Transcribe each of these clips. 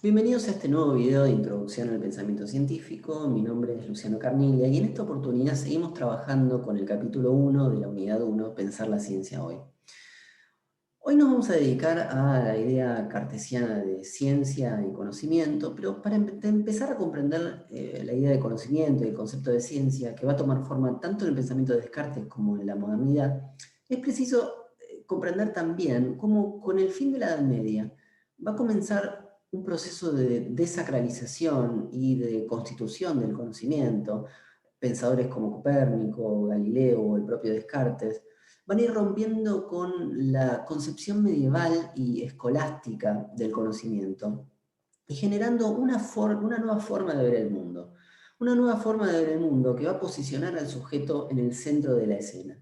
Bienvenidos a este nuevo video de introducción al pensamiento científico. Mi nombre es Luciano Carniglia y en esta oportunidad seguimos trabajando con el capítulo 1 de la unidad 1, Pensar la ciencia hoy. Hoy nos vamos a dedicar a la idea cartesiana de ciencia y conocimiento, pero para empezar a comprender la idea de conocimiento y el concepto de ciencia, que va a tomar forma tanto en el pensamiento de Descartes como en la modernidad, es preciso comprender también cómo con el fin de la Edad Media va a comenzar un proceso de desacralización y de constitución del conocimiento. Pensadores como Copérnico, Galileo o el propio Descartes van a ir rompiendo con la concepción medieval y escolástica del conocimiento y generando una nueva forma de ver el mundo. Una nueva forma de ver el mundo que va a posicionar al sujeto en el centro de la escena.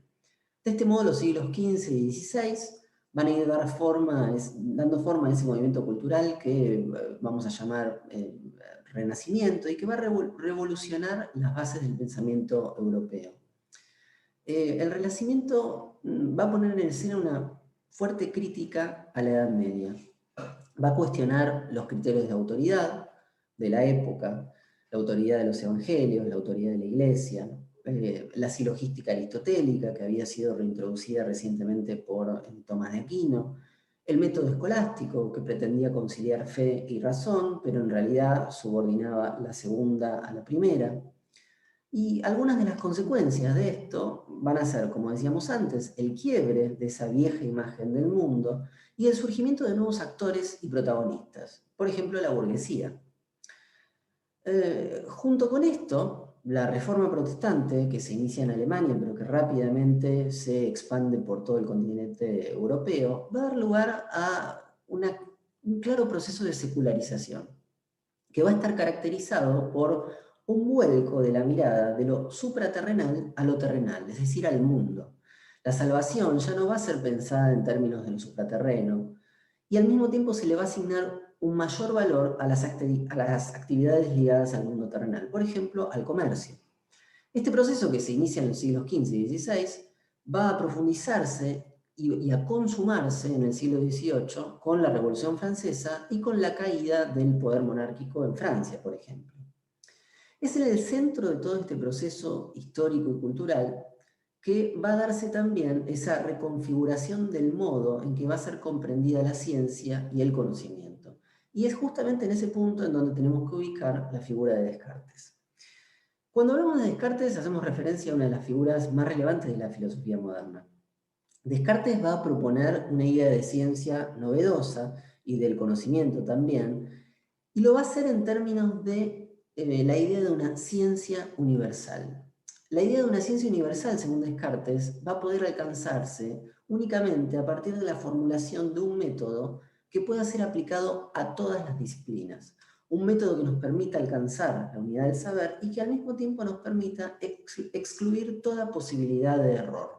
De este modo, los siglos XV y XVI van a ir dando forma a ese movimiento cultural que vamos a llamar Renacimiento y que va a revolucionar las bases del pensamiento europeo. El Renacimiento va a poner en escena una fuerte crítica a la Edad Media. Va a cuestionar los criterios de autoridad de la época, la autoridad de los evangelios, la autoridad de la Iglesia, la silogística aristotélica, que había sido reintroducida recientemente por Tomás de Aquino, el método escolástico, que pretendía conciliar fe y razón, pero en realidad subordinaba la segunda a la primera. Y algunas de las consecuencias de esto van a ser, como decíamos antes, el quiebre de esa vieja imagen del mundo y el surgimiento de nuevos actores y protagonistas, por ejemplo, la burguesía. Junto con esto, la reforma protestante, que se inicia en Alemania, pero que rápidamente se expande por todo el continente europeo, va a dar lugar a un claro proceso de secularización, que va a estar caracterizado por un vuelco de la mirada de lo supraterrenal a lo terrenal, es decir, al mundo. La salvación ya no va a ser pensada en términos de lo supraterreno, y al mismo tiempo se le va a asignar un mayor valor a las actividades ligadas al mundo terrenal, por ejemplo, al comercio. Este proceso, que se inicia en los siglos XV y XVI, va a profundizarse y a consumarse en el siglo XVIII con la Revolución Francesa y con la caída del poder monárquico en Francia, por ejemplo. Es en el centro de todo este proceso histórico y cultural que va a darse también esa reconfiguración del modo en que va a ser comprendida la ciencia y el conocimiento. Y es justamente en ese punto en donde tenemos que ubicar la figura de Descartes. Cuando hablamos de Descartes, hacemos referencia a una de las figuras más relevantes de la filosofía moderna. Descartes va a proponer una idea de ciencia novedosa y del conocimiento también, y lo va a hacer en términos de la idea de una ciencia universal. La idea de una ciencia universal, según Descartes, va a poder alcanzarse únicamente a partir de la formulación de un método que pueda ser aplicado a todas las disciplinas. Un método que nos permita alcanzar la unidad del saber y que al mismo tiempo nos permita excluir toda posibilidad de error.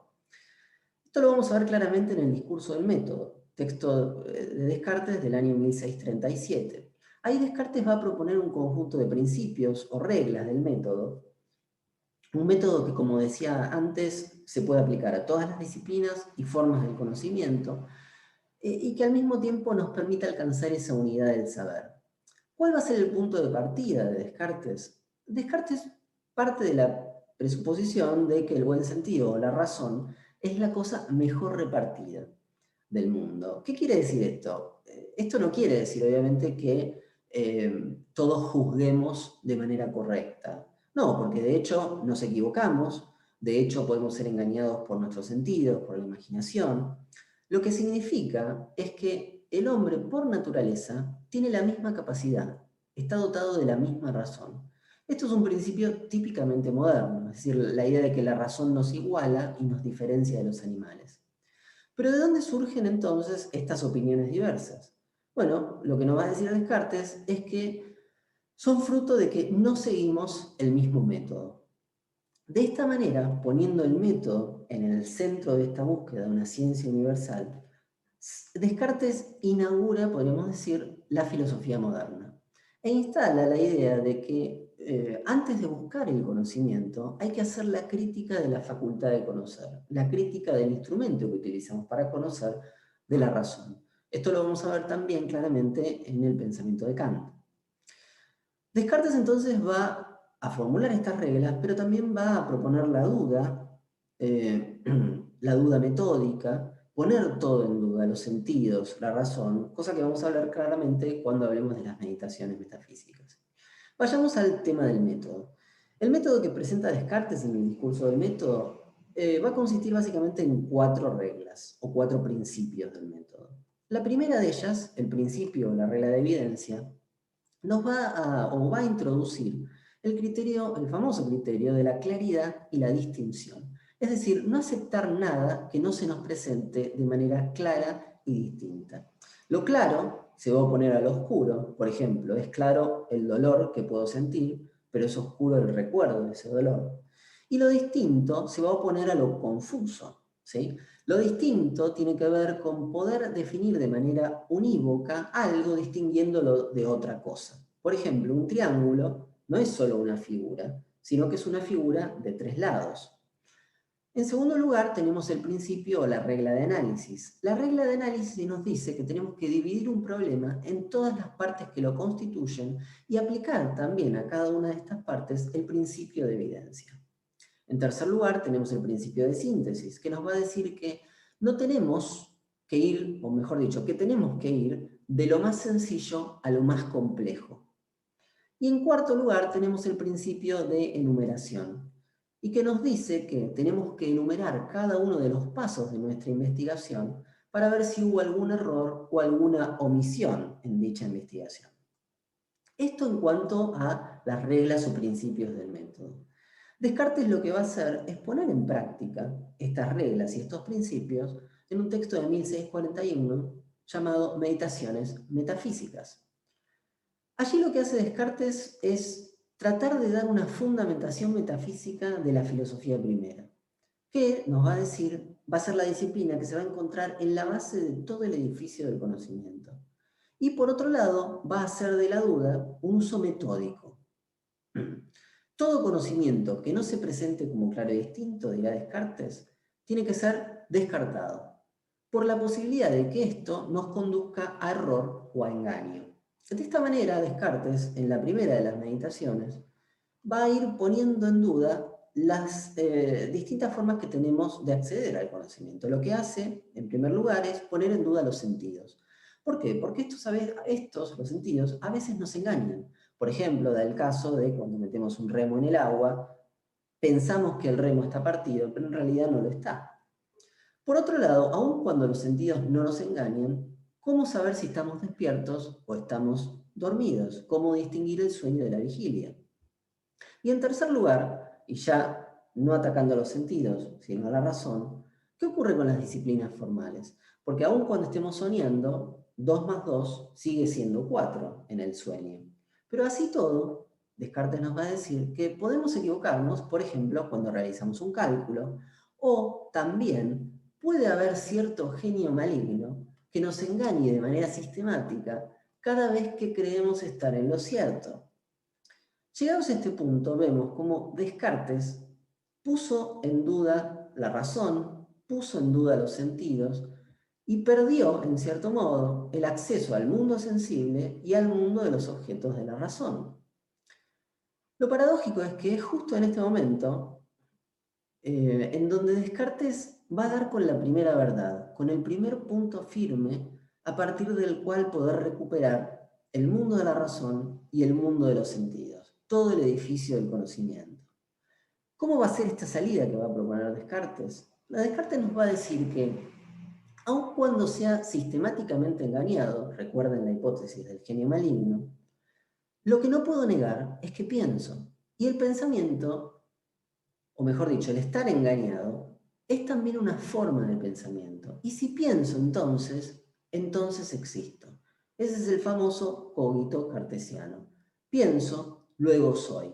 Esto lo vamos a ver claramente en el discurso del método, texto de Descartes del año 1637. Ahí Descartes va a proponer un conjunto de principios o reglas del método, un método que, como decía antes, se puede aplicar a todas las disciplinas y formas del conocimiento, y que al mismo tiempo nos permite alcanzar esa unidad del saber. ¿Cuál va a ser el punto de partida de Descartes? Descartes parte de la presuposición de que el buen sentido o la razón es la cosa mejor repartida del mundo. ¿Qué quiere decir esto? Esto no quiere decir, obviamente, que todos juzguemos de manera correcta. No, porque de hecho nos equivocamos, de hecho podemos ser engañados por nuestros sentidos, por la imaginación. Lo que significa es que el hombre, por naturaleza, tiene la misma capacidad, está dotado de la misma razón. Esto es un principio típicamente moderno, es decir, la idea de que la razón nos iguala y nos diferencia de los animales. Pero ¿de dónde surgen entonces estas opiniones diversas? Bueno, lo que nos va a decir Descartes es que son fruto de que no seguimos el mismo método. De esta manera, poniendo el método en el centro de esta búsqueda de una ciencia universal, Descartes inaugura, podríamos decir, la filosofía moderna e instala la idea de que antes de buscar el conocimiento hay que hacer la crítica de la facultad de conocer, la crítica del instrumento que utilizamos para conocer, de la razón. Esto lo vamos a ver también claramente en el pensamiento de Kant. Descartes entonces va a formular estas reglas, pero también va a proponer la duda, la duda metódica, poner todo en duda, los sentidos, la razón, cosa que vamos a hablar claramente cuando hablemos de las meditaciones metafísicas. Vayamos al tema del método. El método que presenta Descartes en el discurso del método va a consistir básicamente en 4 reglas o 4 principios del método. La primera de ellas, el principio o la regla de evidencia, nos va a introducir el criterio, el famoso criterio de la claridad y la distinción. Es decir, no aceptar nada que no se nos presente de manera clara y distinta. Lo claro se va a oponer a lo oscuro. Por ejemplo, es claro el dolor que puedo sentir, pero es oscuro el recuerdo de ese dolor. Y lo distinto se va a oponer a lo confuso, ¿sí? Lo distinto tiene que ver con poder definir de manera unívoca algo distinguiéndolo de otra cosa. Por ejemplo, un triángulo no es solo una figura, sino que es una figura de 3 lados. En segundo lugar, tenemos el principio o la regla de análisis. La regla de análisis nos dice que tenemos que dividir un problema en todas las partes que lo constituyen y aplicar también a cada una de estas partes el principio de evidencia. En tercer lugar, tenemos el principio de síntesis, que nos va a decir que no tenemos que ir, o mejor dicho, que tenemos que ir de lo más sencillo a lo más complejo. Y en cuarto lugar, tenemos el principio de enumeración, y que nos dice que tenemos que enumerar cada uno de los pasos de nuestra investigación para ver si hubo algún error o alguna omisión en dicha investigación. Esto en cuanto a las reglas o principios del método. Descartes lo que va a hacer es poner en práctica estas reglas y estos principios en un texto de 1641 llamado Meditaciones Metafísicas. Allí lo que hace Descartes es tratar de dar una fundamentación metafísica de la filosofía primera, que nos va a decir, va a ser la disciplina que se va a encontrar en la base de todo el edificio del conocimiento. Y por otro lado, va a hacer de la duda un uso metódico. Todo conocimiento que no se presente como claro y distinto, dirá Descartes, tiene que ser descartado, por la posibilidad de que esto nos conduzca a error o a engaño. De esta manera, Descartes, en la primera de las meditaciones, va a ir poniendo en duda las distintas formas que tenemos de acceder al conocimiento. Lo que hace, en primer lugar, es poner en duda los sentidos. ¿Por qué? Porque los sentidos, a veces nos engañan. Por ejemplo, da el caso de cuando metemos un remo en el agua, pensamos que el remo está partido, pero en realidad no lo está. Por otro lado, aun cuando los sentidos no nos engañan, ¿cómo saber si estamos despiertos o estamos dormidos? ¿Cómo distinguir el sueño de la vigilia? Y en tercer lugar, y ya no atacando a los sentidos, sino a la razón, ¿qué ocurre con las disciplinas formales? Porque aun cuando estemos soñando, 2 más 2 sigue siendo 4 en el sueño. Pero así todo, Descartes nos va a decir que podemos equivocarnos, por ejemplo, cuando realizamos un cálculo, o también puede haber cierto genio maligno que nos engañe de manera sistemática cada vez que creemos estar en lo cierto. Llegados a este punto, vemos cómo Descartes puso en duda la razón, puso en duda los sentidos y perdió, en cierto modo, el acceso al mundo sensible y al mundo de los objetos de la razón. Lo paradójico es que es justo en este momento en donde Descartes va a dar con la primera verdad, con el primer punto firme a partir del cual poder recuperar el mundo de la razón y el mundo de los sentidos, todo el edificio del conocimiento. ¿Cómo va a ser esta salida que va a proponer Descartes? Descartes nos va a decir que, aun cuando sea sistemáticamente engañado, recuerden la hipótesis del genio maligno, lo que no puedo negar es que pienso, y el pensamiento, o mejor dicho, el estar engañado, es también una forma de pensamiento. Y si pienso entonces existo. Ese es el famoso cogito cartesiano. Pienso, luego soy.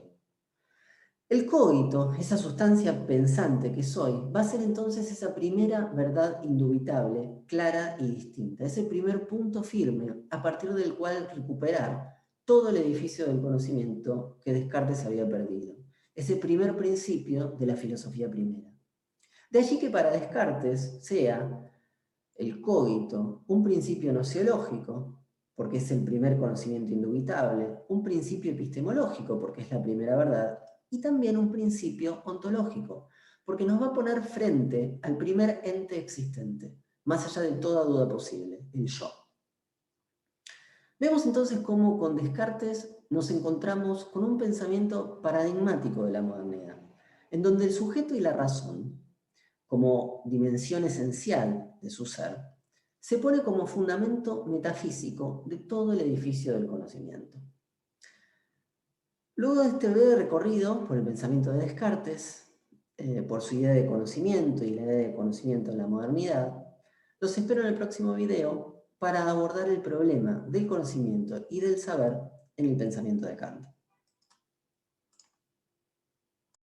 El cogito, esa sustancia pensante que soy, va a ser entonces esa primera verdad indubitable, clara y distinta, ese primer punto firme a partir del cual recuperar todo el edificio del conocimiento que Descartes había perdido, ese primer principio de la filosofía primera. De allí que para Descartes sea el cogito, un principio nociológico, porque es el primer conocimiento indubitable, un principio epistemológico, porque es la primera verdad, y también un principio ontológico, porque nos va a poner frente al primer ente existente, más allá de toda duda posible, el yo. Vemos entonces cómo con Descartes nos encontramos con un pensamiento paradigmático de la modernidad, en donde el sujeto y la razón, como dimensión esencial de su ser, se pone como fundamento metafísico de todo el edificio del conocimiento. Luego de este breve recorrido por el pensamiento de Descartes, por su idea de conocimiento y la idea de conocimiento en la modernidad, los espero en el próximo video para abordar el problema del conocimiento y del saber en el pensamiento de Kant.